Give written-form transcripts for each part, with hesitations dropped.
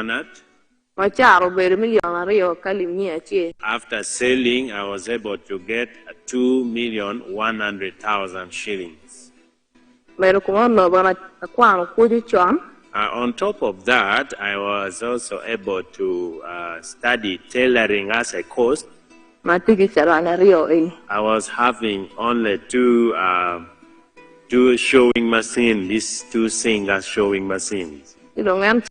After selling, I was able to get 2,100,000 shillings. On top of that, I was also able to study tailoring as a course. I was having only two showing machines, these two singers showing machines. After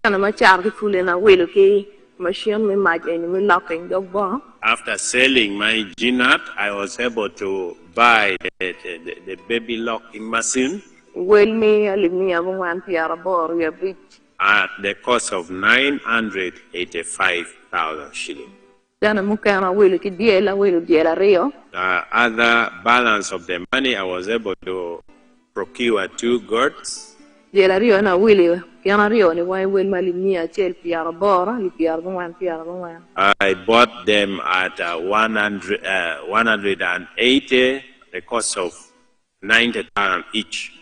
selling my G-nut, I was able to buy the baby locking machine at the cost of 985,000 shillings. Other balance of the money, I was able to procure 2 goats. I bought them at 180, the cost of 90,000 each.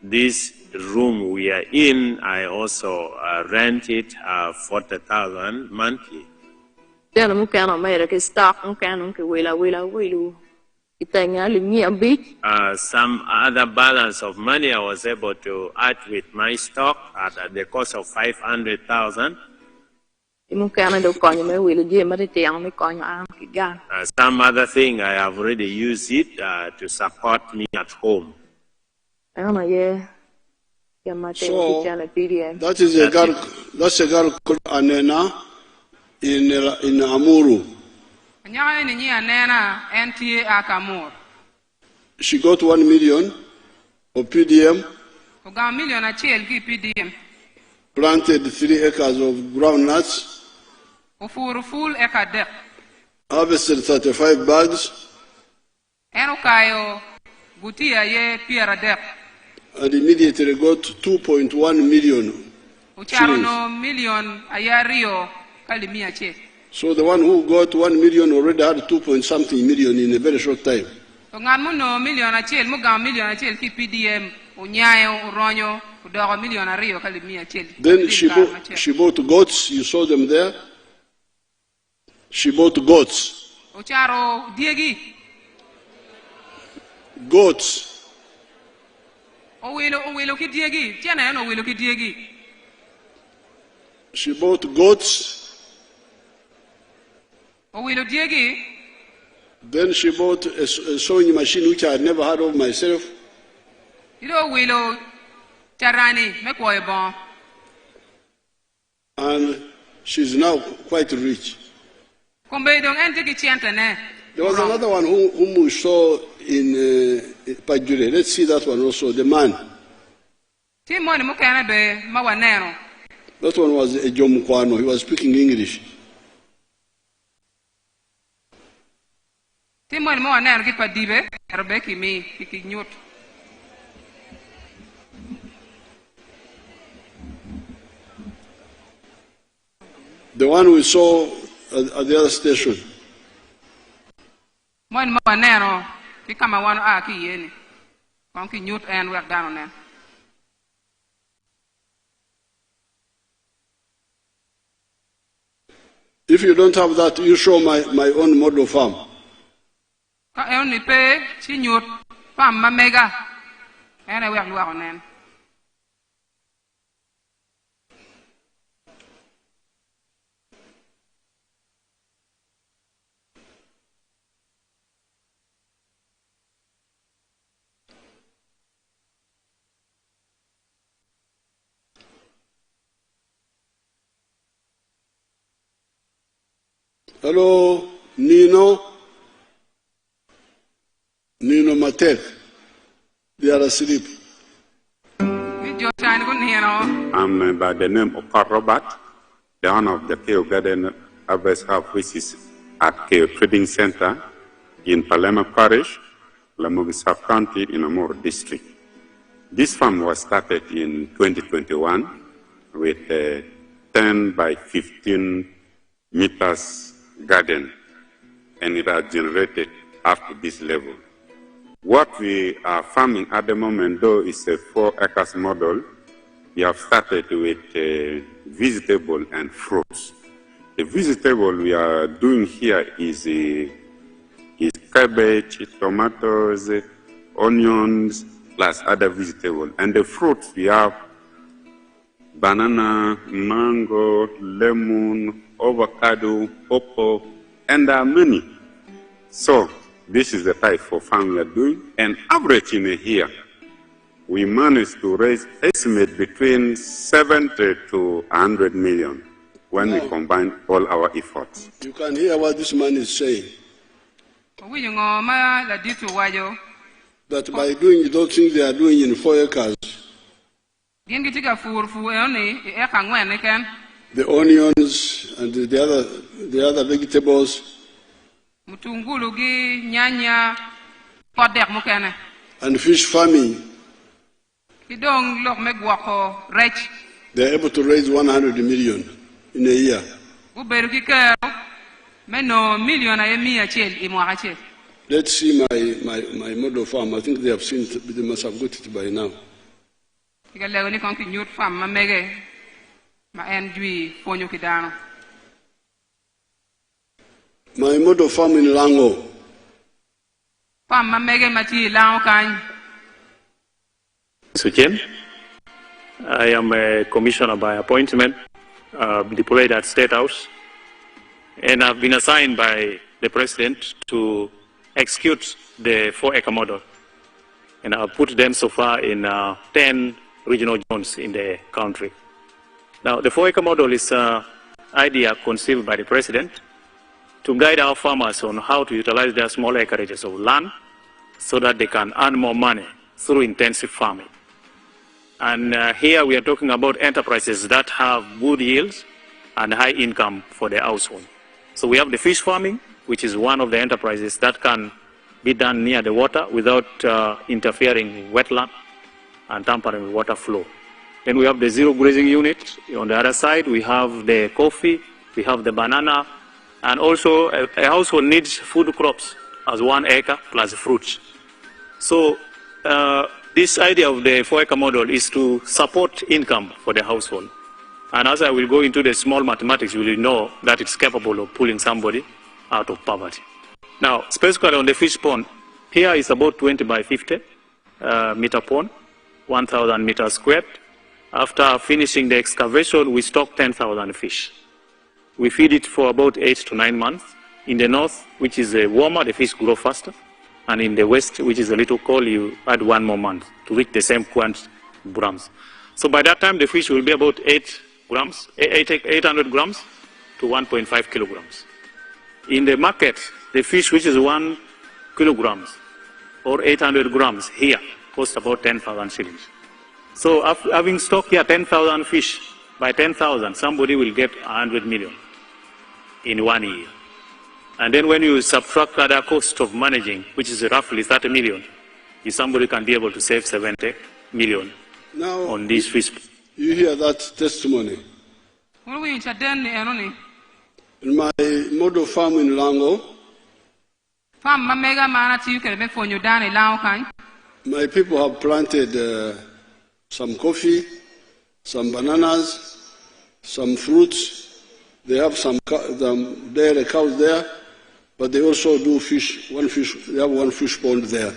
This room we are in, I also rent it 40,000 monthly. Some other balance of money I was able to add with my stock at the cost of 500,000. Some other thing I have already used it to support me at home. So that is a girl. That's a girl called Anena in Amuru. She got 1 million of PDM. Planted 3 acres of groundnuts. Harvested 35 bags. And immediately got 2.1 million. So the one who got 1 million already had 2-point-something million in a very short time. Then she bought goats. You saw them there. She bought goats. Goats. She bought goats. Then she bought a sewing machine which I had never heard of myself. And she's now quite rich. There was another one whom we saw in Pajure. Let's see that one also, the man. That one was a Jomukwano. He was speaking English. The one we saw at the other station. If you don't have that, you show my own model farm. Hello, Nino Matek. They are asleep. I'm by the name of Paul Robert, the owner of the Keo Garden Harvest Hub, which is at Keo Trading Center in Palema Parish, Lamugi Sub-County in Amur District. This farm was started in 2021 with a 10 by 15 meters garden, and it has generated up to this level. What we are farming at the moment, though, is a 4 acres model. We have started with vegetable and fruits. The vegetable we are doing here is cabbage, tomatoes, onions, plus other vegetables. And the fruits we have banana, mango, lemon, avocado, pawpaw, and there are many. So this is the type of farm we are doing. And average in a year, we managed to raise estimate between 70 to 100 million when we combine all our efforts. You can hear what this man is saying. That by doing those things they are doing in 4 acres, the onions and the other vegetables, and fish farming, they are able to raise 100 million in a year. Let's see my model farm. I think they have seen it, they must have got it by now. My model farm in Lango. Mr. Chen, I am a commissioner by appointment, deployed at State House, and I've been assigned by the President to execute the 4-acre model. And I've put them so far in 10 regional zones in the country. Now, the 4-acre model is an idea conceived by the President to guide our farmers on how to utilize their small acreages of land so that they can earn more money through intensive farming. And here we are talking about enterprises that have good yields and high income for the household. So we have the fish farming, which is one of the enterprises that can be done near the water without interfering with wetland and tampering with water flow. Then we have the zero grazing unit. On the other side, we have the coffee, we have the banana, and also a household needs food crops as 1 acre plus fruits. So this idea of the 4-acre model is to support income for the household. And as I will go into the small mathematics, you will know that it's capable of pulling somebody out of poverty. Now, specifically on the fish pond, here is about 20 by 50 meter pond, 1,000 meters squared. After finishing the excavation, we stock 10,000 fish. We feed it for about 8 to 9 months. In the north, which is warmer, the fish grow faster. And in the west, which is a little cold, you add 1 more month to reach the same quantity of grams. So by that time, the fish will be about 800 grams to 1.5 kilograms. In the market, the fish, which is 1 kilograms or 800 grams here, costs about 10,000 shillings. So having stocked here 10,000 fish, by 10,000, somebody will get 100 million in 1 year. And then when you subtract other cost of managing, which is roughly 30 million, somebody can be able to save 70 million now, on these fish. You hear that testimony? In my model farm in Lango, my people have planted some coffee, some bananas, some fruits. They have some dairy cows there, but they also do fish. They have 1 fish pond there.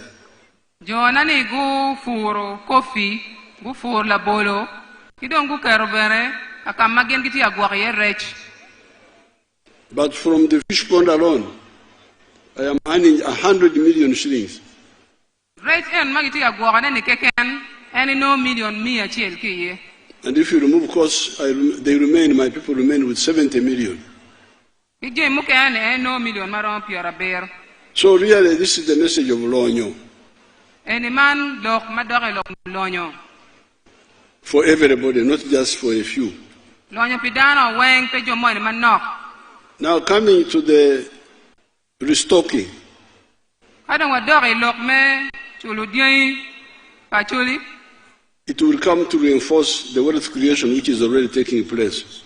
But from the fish pond alone, I am earning 100 million shillings. And if you remove costs, my people remain with 70 million. So really, this is the message of Lonyo. For everybody, not just for a few. Now coming to the restocking. It will come to reinforce the wealth creation which is already taking place.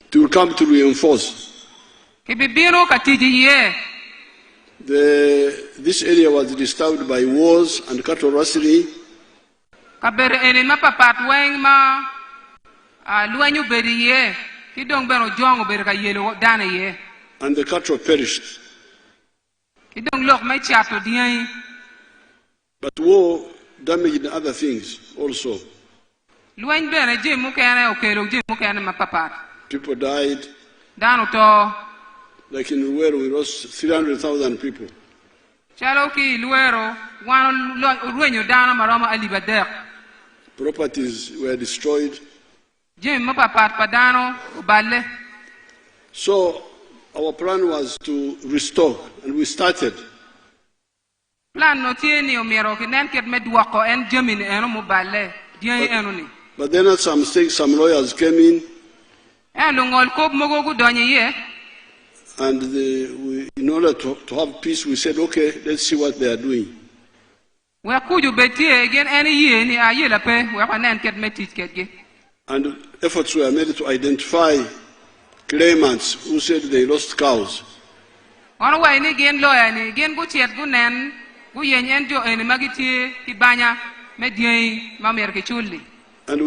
It will come to reinforce. This area was disturbed by wars and cattle rustling. And the cattle perished. But war damaged other things also. People died. Like in Luero, we lost 300,000 people. Properties were destroyed. So our plan was to restock, and we started. But then at some stage, some lawyers came in. And in order to have peace, we said, okay, let's see what they are doing. And efforts were made to identify claimants who said they lost cows. And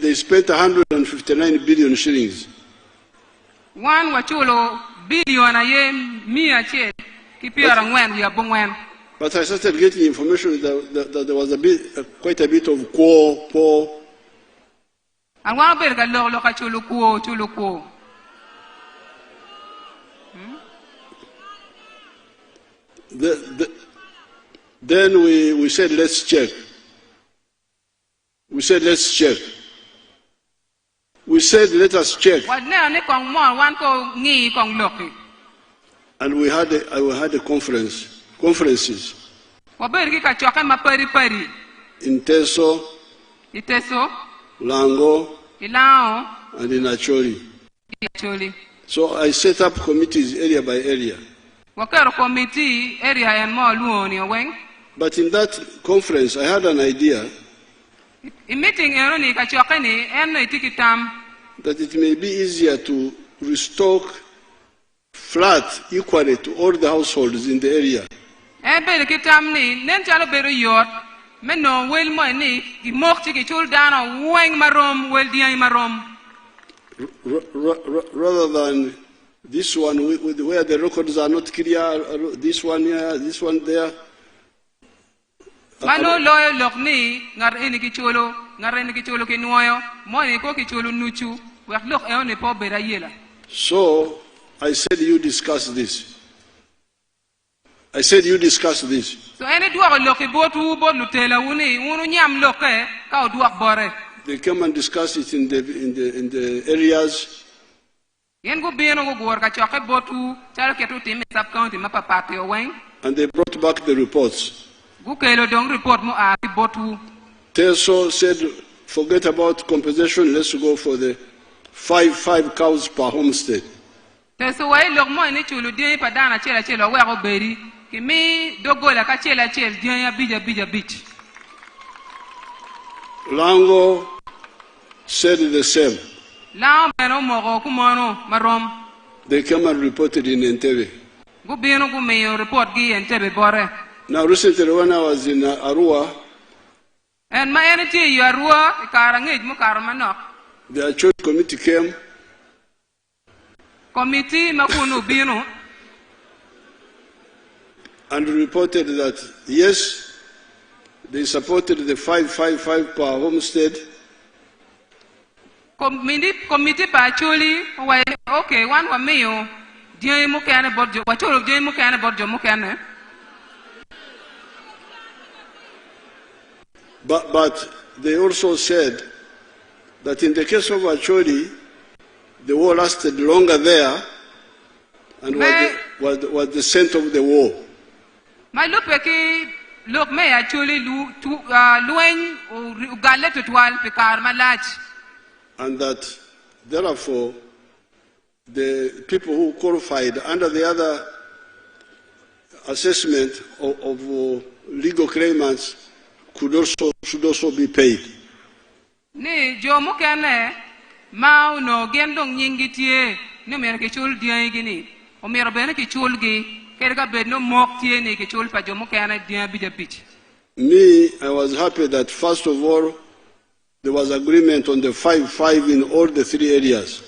they spent 159 billion shillings. But I started getting information that there was quite a bit of poor. Then we said, let's check. We said, let's check. We said, let us check. And we had a conferences. In Teso, Lango, and in Acholi. So I set up committees area by area. But in that conference, I had an idea that it may be easier to restock flat equally to all the households in the area. Rather than this one where the records are not clear, this one here, this one there. So I said, you discuss this. So they come and discuss it in the areas. And they brought back the reports. Teso said, forget about compensation, let's go for the five cows per homestead. Lango said the same. They came and reported in Entebbe. Now recently when I was in Arua, the church committee came and reported that yes, they supported the 555 per homestead. Committee actually, okay, one for me, but they also said that in the case of Acholi, the war lasted longer there and was the center of the war. And that therefore the people who qualified under the other assessment of legal claimants should also be paid. Me, I was happy that first of all, there was agreement on the 5-5 in all the 3 areas.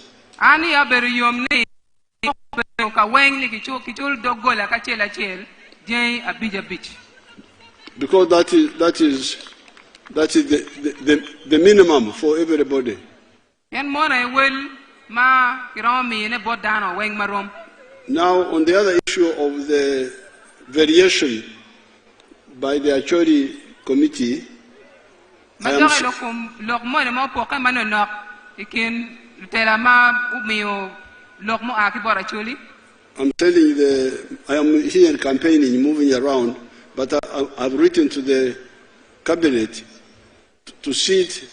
Because that is the minimum for everybody. Now, on the other issue of the variation by the Acholi committee, I'm telling I am here campaigning, moving around, but I've written to the cabinet to sit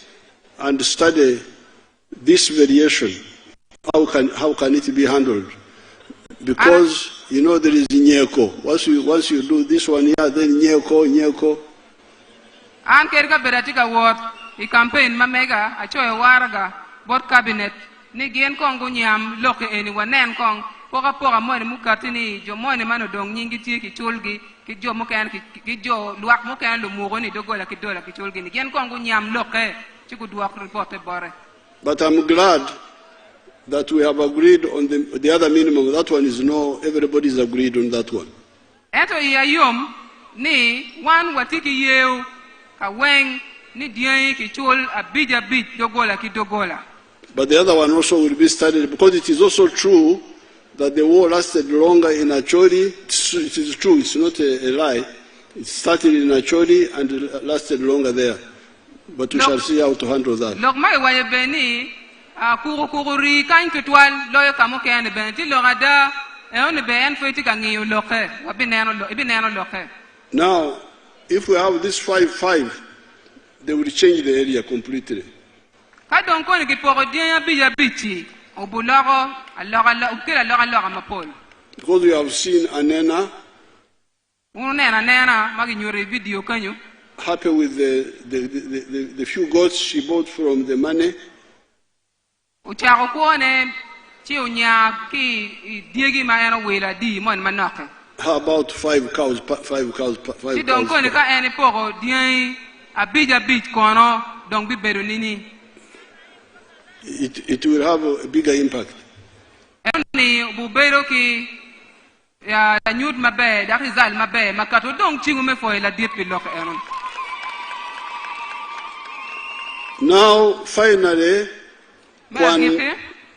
and study this variation. How can it be handled? Because you know there is Nyeko. Once you do this one here, then Nyeko. An kerga beratika ward I campaign mamega a choy warga board cabinet ni gen kongo nyam loke eni wanen kong poka mo ni mukatini jo mo ni mano dong nyingi ti ki chulgi ki jo mo kan ki jo luak mo kan lu mo ni dogola ki dola ki chulgi ni gen kongo nyam loke ci ku duak report bore. But I'm glad that we have agreed on the other minimum. That one is no, everybody's agreed on that one. Eto ya yom ni wan watiki yeu kaweng ni diai ki chul abija bit dogola ki dogola. But the other one also will be studied because it is also true that the war lasted longer in Acholi. It is true, it's not a lie. It started in Acholi and lasted longer there. But we shall see how to handle that. Lok mai waye beni kuri kain ketwal loyo kamo kene benti logada e on ben feti kangiyo loke ibineno loke. Now, if we have this 5-5, they will change the area completely. Because we have seen Anena happy with the few goats she bought from the money. How about 5 cows? 5 cows. It will have a bigger impact. Now, finally,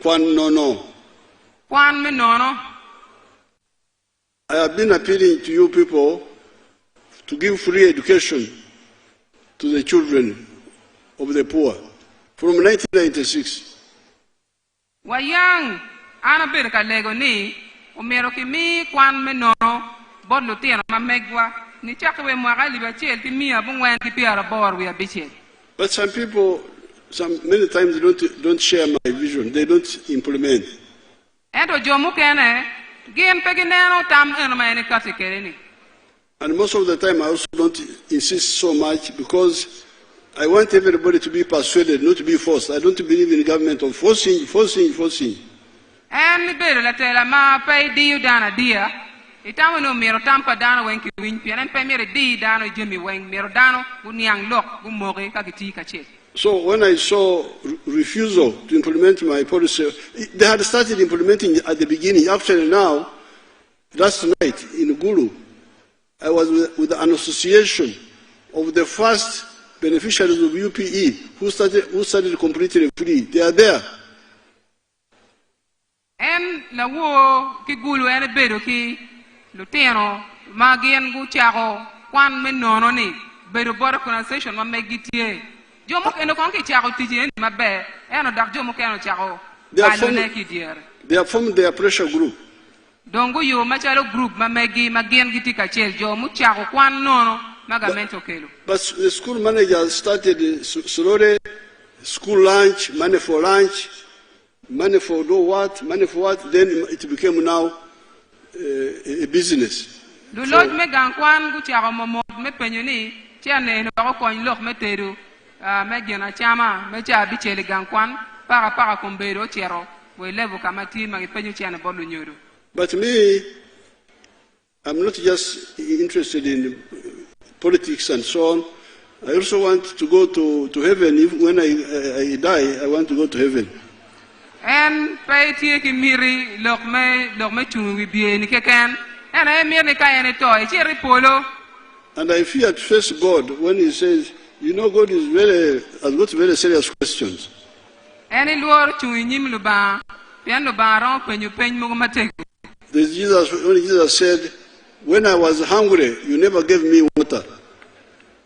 Kwan Nono. I have been appealing to you people to give free education to the children of the poor from 1996. Wayang ana berka lego ni umero kimi kwan menono bodlo tieno mamegwa ni chakwe mwagali bachel timia bungwen tipiara bor we abichel. But some people many times don't share my vision. They don't implement. Ento jomu kene game peginero tam enoma ni katekereni. And most of the time I also don't insist so much because I want everybody to be persuaded, not to be forced. I don't believe in government of forcing. And better let ma pay diu dana dia. Itamu no mero tampa dana wenki winpi and pay me di dano Jimmy weng mero dano uniang lock gumore kagiti kache. So when I saw refusal to implement my policy, they had started implementing at the beginning. Actually now, last night in Gulu, I was with an association of the first beneficiaries of UPE who started completely free. They are there. And la wo ki Gulu ene bedo ki luteno magien gu chako kwan menono ni bedo border conversation ma megitie. Jomo eno konki chako tije ma be eno dak jomo keno chako. They have formed their pressure group. Dongo yo machalo group ma megi magien giti kachel jomo chako kwan nono. But the school manager started slowly, school lunch, money for lunch, money for do what, money for what, then it became now a business. But me, I'm not just interested in politics and so on. I also want to go to heaven. When I die, I want to go to heaven. And pay take miri look me to be any can. And I merely can toy, cherry polo. And I fear at first God when He says, God has got very serious questions. Any lord to him luba, piano baron when you pay Mugamate. When Jesus said, when I was hungry, you never gave me water.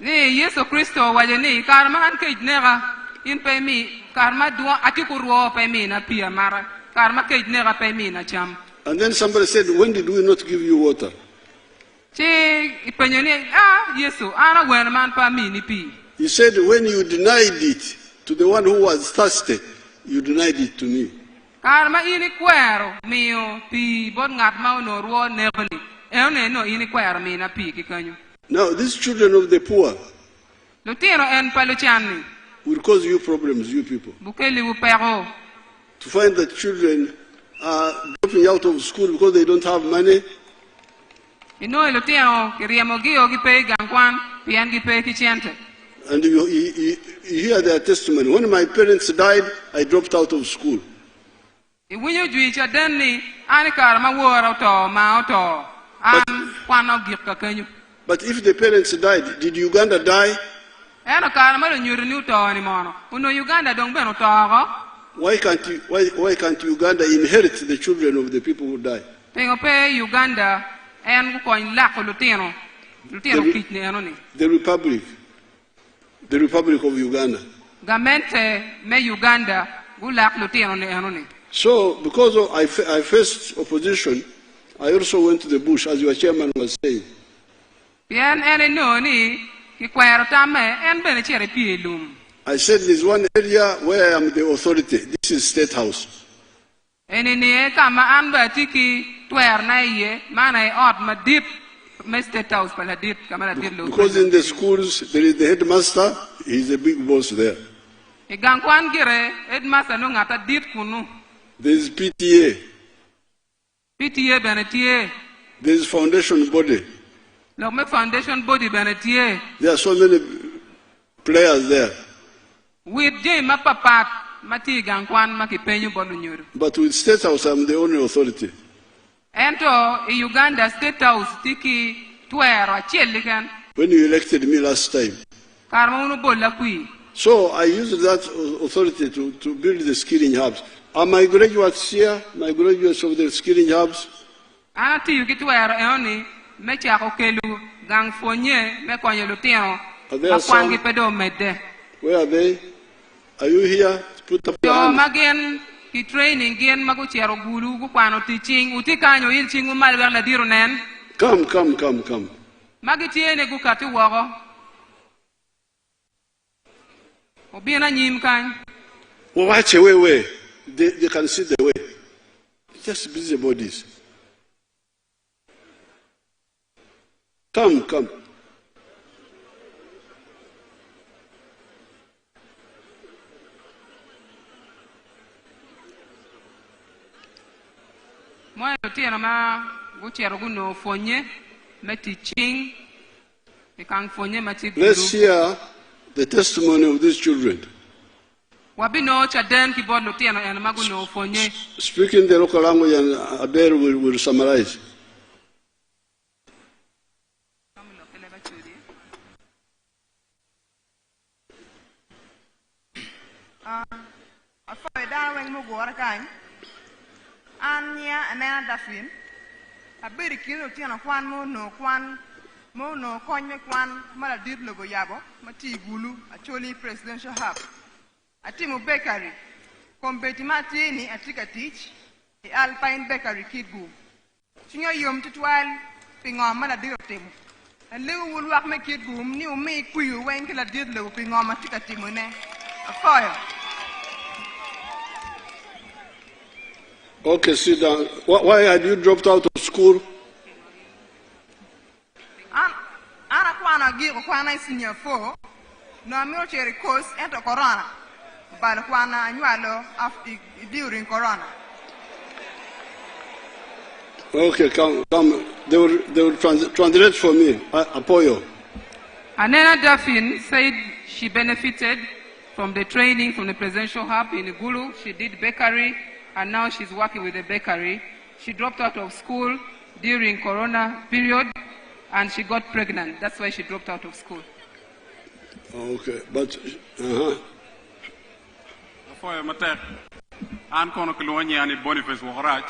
Yes, Christo, why you karma and cage never in pay me, karma do atikuru pay me na pia mara, karma cage never pay me na cham. And then somebody said, when did we not give you water? Yes, He said, when you denied it to the one who was thirsty, you denied it to me. Now, these children of the poor will cause you problems, you people. To find that children are dropping out of school because they don't have money. And you hear their testimony. When my parents died, I dropped out of school. But if the parents died, did Uganda die? Why can't Uganda inherit the children of the people who die? The Republic of Uganda. So, because I faced opposition, I also went to the bush, as your chairman was saying. I said there's one area where I am the authority. This is State House. Because in the schools, there is the headmaster, he's a big boss there. There's PTA. There's foundation body. There are so many players there. But with State House, I'm the only authority. Uganda State House When you elected me last time. So I used that authority to build the skilling hubs. Are my graduates here? My graduates of the skilling hubs? Are there some? Where are they? Are you here? Put up your hand. Come. Watch away. They can see the way. Just busy bodies. Come. Let's hear the testimony of these children. Speaking the local language, and Adair will summarize. Anya amena dafin abiri kilo tiana kwan mo no konye kwan mala dir logo yabo mati gulu actually presidential hub atimu bakery kombetima tini atika teach e alpine bakery Kitgum sinyo yom tutwal pingo mala dir temu and lewu wul wax me Kitgum ni umi kuyu wen kala dir logo pingo matika timu ne akoyo. Okay, sit down. Why had you dropped out of school? Ana kwana gigo kwana senior 4 no military course ento corona bal kwana nywalo after during corona. Okay, come. They will translate for me. Apoyo. Anena Duffin said she benefited from the training from the Presidential Hub in Gulu. She did bakery, and now she's working with the bakery. She dropped out of school during Corona period, and she got pregnant. That's why she dropped out of school. Okay, but For matter, an kono kilwanya ni Boniface Waharaj.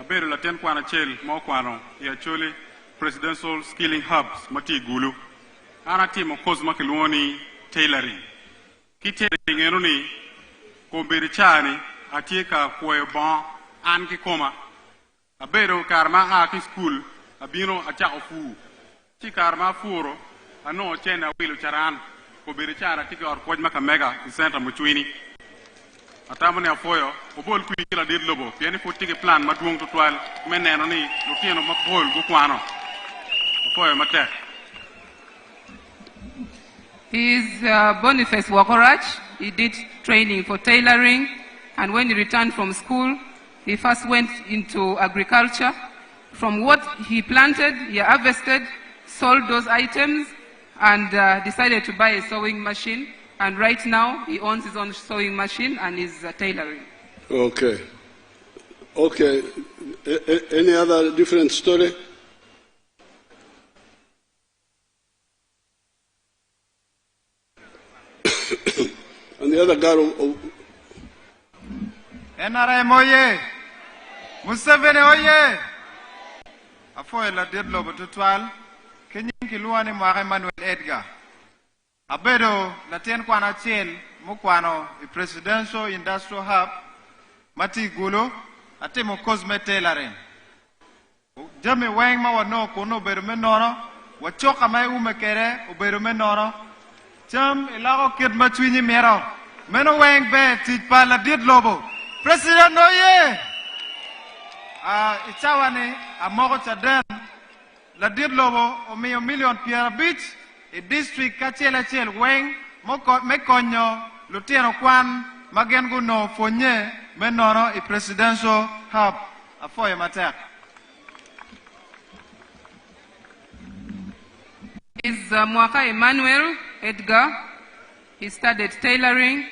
Aberu la ten kwana chel mo kwano ya chole presidential skilling hubs mati Gulu. Ana timo kozma kilwani tailoring. Ki tailoring eno ni komberi chani atieka kwe bon an ki koma. Aberu karma aki school abino acha ofu. Chi karma furo ano chena wilu charan komberi chara tika or kwajma kamega isenta muchwini. Atamone afoyo obol ku kila dir lobo piani fotike plan maduong tutwal meneno ni lutieno mapol go kwano afoyo mate. He's Boniface Wakorach. He did training for tailoring, and when he returned from school, he first went into agriculture. From what he planted, he harvested, sold those items, and decided to buy a sewing machine. And right now, he owns his own sewing machine and is tailoring. Okay. Okay. Any other different story? And the other girl. NRM oye! Museveni oye! Afoye la dirlo bututwal, kenyin kiluani mware Manuel Edgar. Abedo la ten kwana chel mukwano the Presidential Industrial Hub mati Gulu ate mo cosme tailoring. Jami weng ma wano kono beru menoro wachoka mai umekere uberu menoro jam ilago kid matwini mero meno weng be tijpa la dit lobo President oye itawani amogo chaden la dit lobo o mio million piera beach a district kachela chel weng mekonyo lutieno kwan magen guno fonye menoro a Presidential Hub afoye matek. Is Mwaka Emmanuel Edgar. He studied tailoring,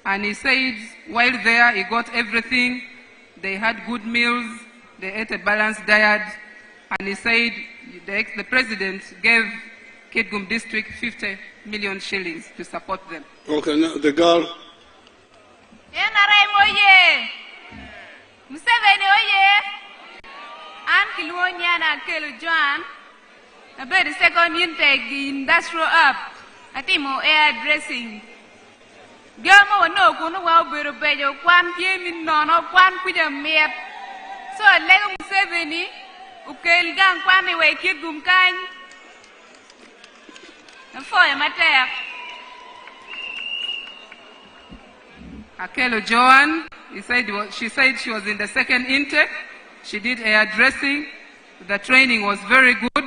and he said while there he got everything. They had good meals, they ate a balanced diet, and he said the president gave Kitgum district 50 million shillings to support them. Okay, now the girl. NRM oye! Museveni oye! An Kiluonya na Kelu Joan. About the second intake industrial up. Atimo air dressing. Gama no kuno wa bero bejo kwan piemin no kwan kuja mep. So lego Museveni ukel gang kwan we Kitgum kany. For matter. Akelo Joan, she said she was in the second intake. She did hairdressing. The training was very good.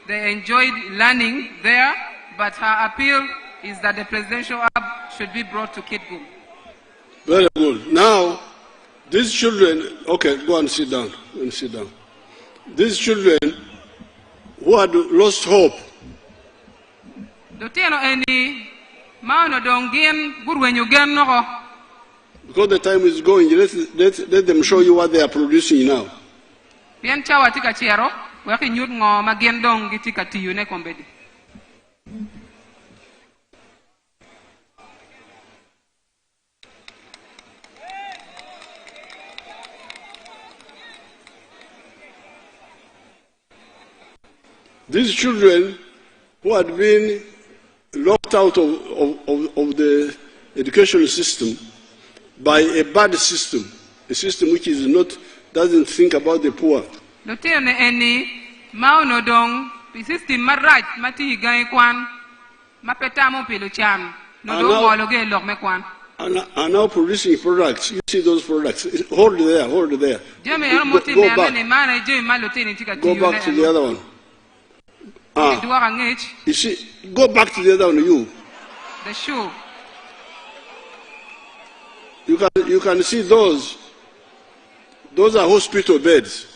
They enjoyed learning there, but her appeal is that the presidential hub should be brought to Kitgum. Very good. Now, these children, okay, go and sit down. These children who had lost hope. Because the time is going, let them show you what they are producing now. These children who had been locked out of the educational system by a bad system, a system which is not, doesn't think about the poor. Are now producing products. You see those products. Hold there. Go back to the other one. You see, go back to the other one, you. The shoe. You can see those. Those are hospital beds.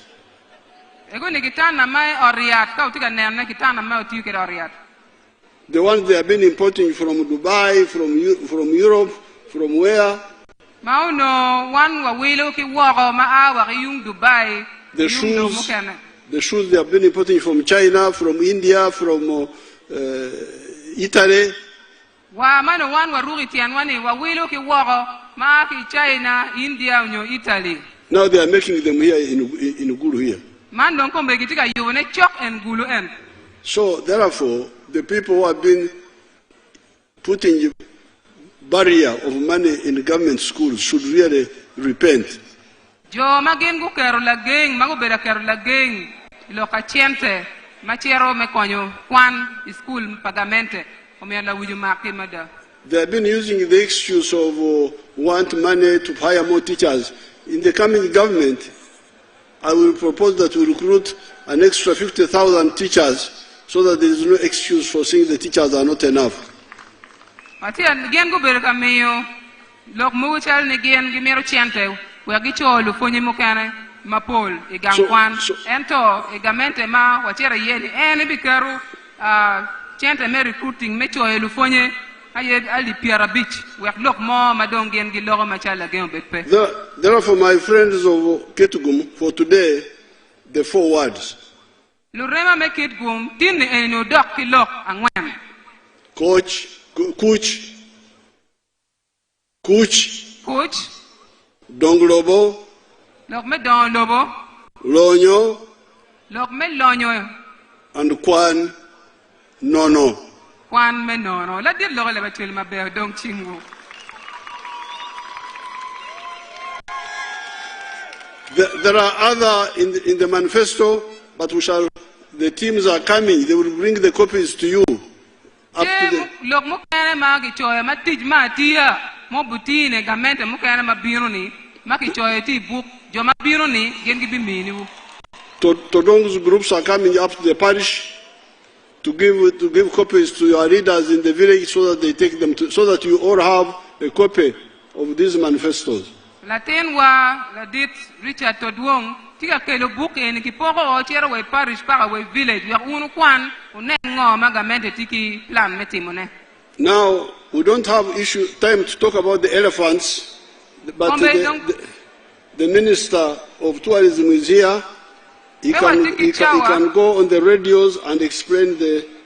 The ones they have been importing from Dubai, from Europe, from where? The shoes they have been importing from China, from India, from Italy. Now they are making them here in Gulu here. So therefore, the people who have been putting barrier of money in government schools should really repent. They have been using the excuse of want money to hire more teachers. In the coming government, I will propose that we recruit an extra 50,000 teachers so that there is no excuse for saying the teachers are not enough. Therefore, my friends of Kitgum, for today, the 4 words. Coach, Donglobo, Lonyo, and Kwan Nono. There are other in the manifesto, but the teams are coming. They will bring the copies to you. Up to the, Todong's groups are coming up to the parish to give copies to your leaders in the village so that they take them so that you all have a copy of these manifestos. Richard Todwong tika kelo book en ki poko o chero we parish para we village ya unu kwan unengo magamente tiki plan metimone. Now we don't have time to talk about the elephants, but the minister of tourism is here. He can go on the radios and explain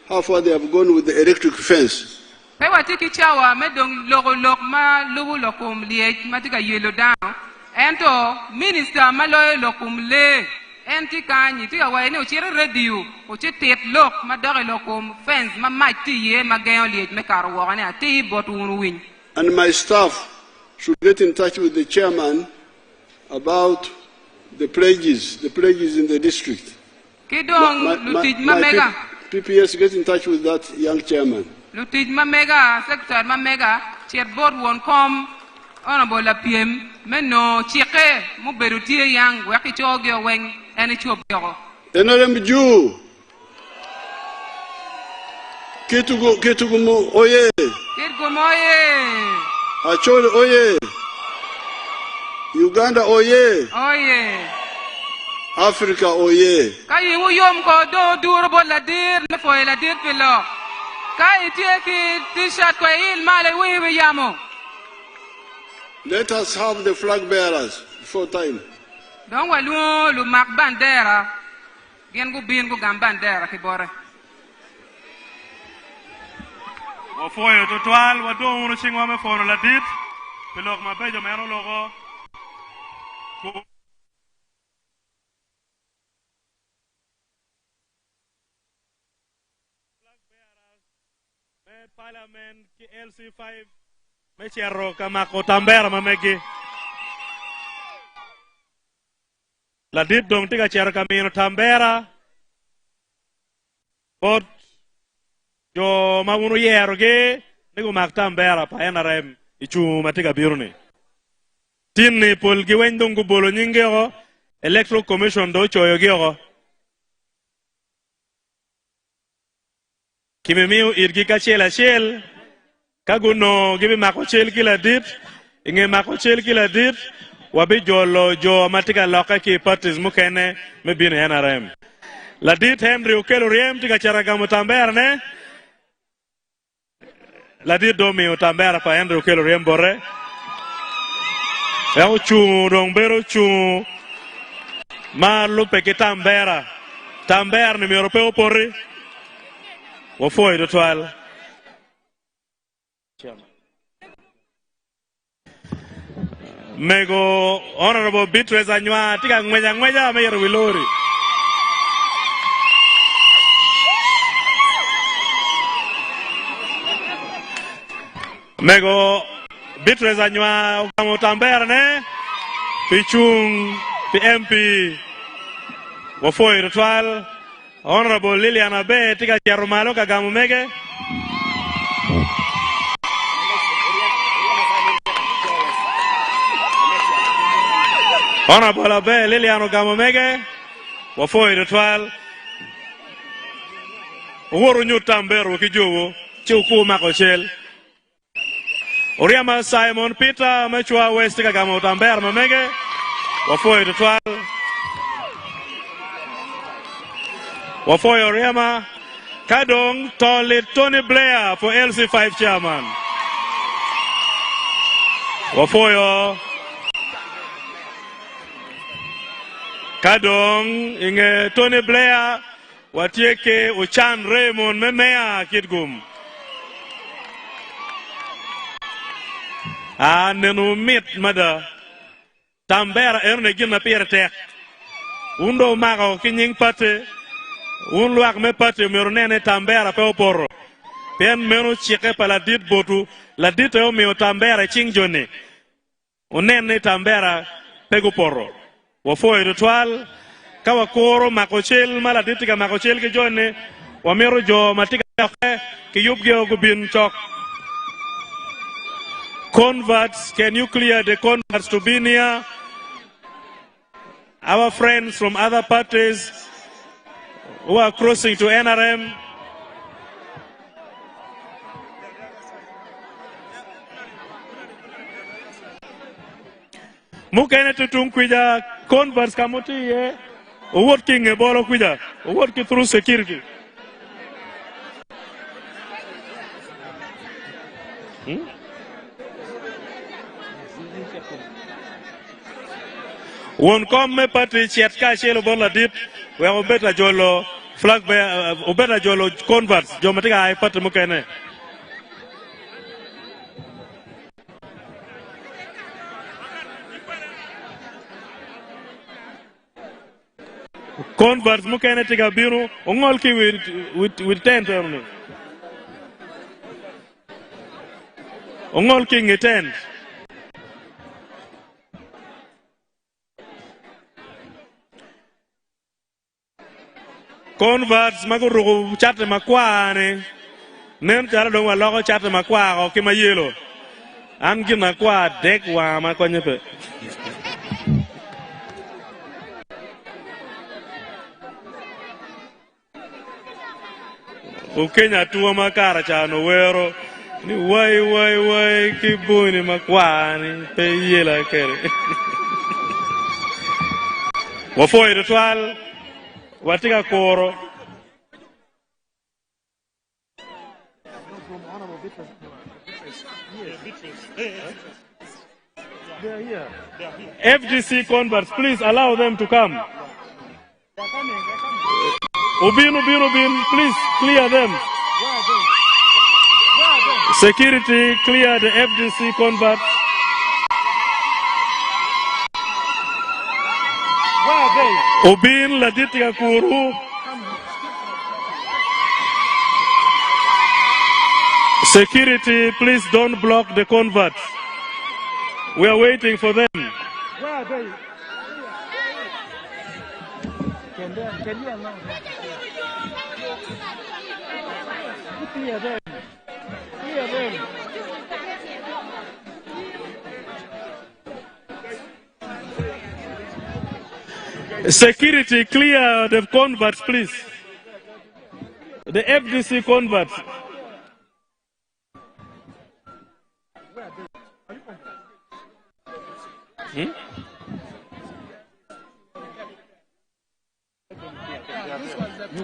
how far they have gone with the electric fence. Pewa tiki chawa medong logo ma lugu lokum liye matika yelo down. Ento minister maloy lokum le enti kanyi tika wa ene uchire radio uchitet lok madare lokum fence ma mighty ye magayo liye me karwo ane ati bot unu win. And my staff should get in touch with the chairman about the pledges in the district. My PPS get in touch with that young chairman. Lutij Mamega, Secretary Mamega, Chair Board won't come honorable PM, Meno, Chike, Muberuti Yang, Wakichogyo Weng, and it's your bill. Enolem Jew Kitgum Oye. Kitgum Oye. Achol Oye. Uganda Oye. Oye. Africa Oye. Kayi Uyom ko do durable ladir, Nefoy ladir below. Let us have the flag bearers before time. Don't walu mak bandera. Gen go bin go gam bandera kibore. Wafoye total wado unu chingwa me fono ladit. Pelok mabejo mero logo. Parliament ki LC5 me cerro kama ko tambera mamegi la dit dong tiga cerro kamino tambera bot jo mawunu yero ge nigo mak tambera pa NRM ichu matiga biruni tinni pol gi wendong go bolo nyingero electoral commission do choyo gero Kimemiu irgi ka chela chel kaguno gibi mako chel kila dit inge mako chel kila dit wabi jolo jo matika loka ki parties mukene me bin NRM. La dit Henry ukelo riem tika charaga mutambera ne. La dit domi utambera pa Henry ukelo riem bore. Ya uchu dong bero chu ma lupe ki tambera. Tambera ni mi europeo porri. Wafoi do twal. Mego Honorable Beatrice Anywa tika ngweja meyer wilori. Mego Beatrice Anywa ukamutambera ne pichung PMP wafoi ritual. Honorable Liliana Be tika jarumalo kagamu mege. Honorable Be Liliana gamu mege wafoi ritual. Woro nyutamberu kijowo chuku makochel. Oriama Simon Peter mechua West tika gamu tamber mamege wafoi ritual. Wafoyo Oriama Kadong Tolit Tony Blair for LC5 chairman. Wafoyo Kadong inge Tony Blair watieke Uchan Raymond memea Kitgum. Nenu mit mada tambera erne gina pirtek. Undo mago kinying pate. Un luak me pati meronene tambera pe oporo. Pen menu chike pa la dit botu. La dit eo meo tambera ching joni. Unene tambera pegu poro. Wafoi ritual. Kawa koro makochel mala ditika makochel ki joni. Wamero jo matika ki yubge ogubin chok. Converts, can you clear the converts to be near? Our friends from other parties who are crossing to NRM. Mukene tutung kuja converse kamuti ye working e bolo kuja working through security. Won come party chat ka shelo bola dit we obeta jolo flag be obeta jolo converts jo matika ay party mukene. Converts mukene tiga biru ongol ki with 10 term. Ongol ki ngi 10. Converts maguru chat makwane nem tara dong wa logo chat makwa ko ki mayelo an gina kwa dek wa makonyepe o Kenya tuwa makara chano wero ni wai kibuni makwani pe yela kere wafoi ritual watika koro FGC converts, please allow them to come. Ubin, please clear them. Security, clear the FGC converts. Ubin Laditika Kuru. Security, please don't block the converts. We are waiting for them. Where are they? Can you allow them? Clear them. Clear them. Security, clear the converts, please. The FDC converts. You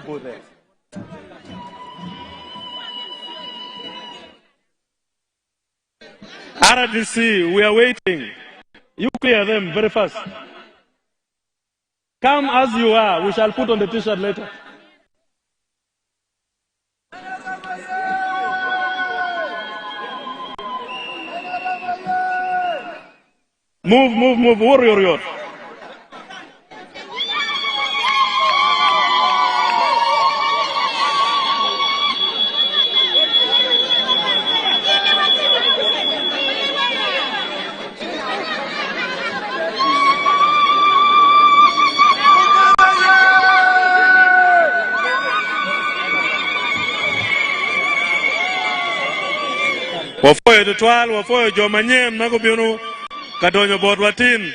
go there. RDC, we are waiting. You clear them very fast. Come as you are. We shall put on the t-shirt later. Move. Warrior. Wafoyo tutwal, wafoyo jomanyem nako bionu kadonyo bodwatin.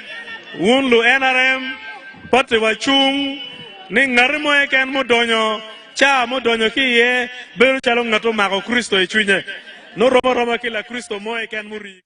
Wunlu NRM pati wachung ni ngarimo eken mudonyo cha mudonyo kiye beru chalo ngato mako Kristo e chunye. No roma kila Kristo mo eken muri.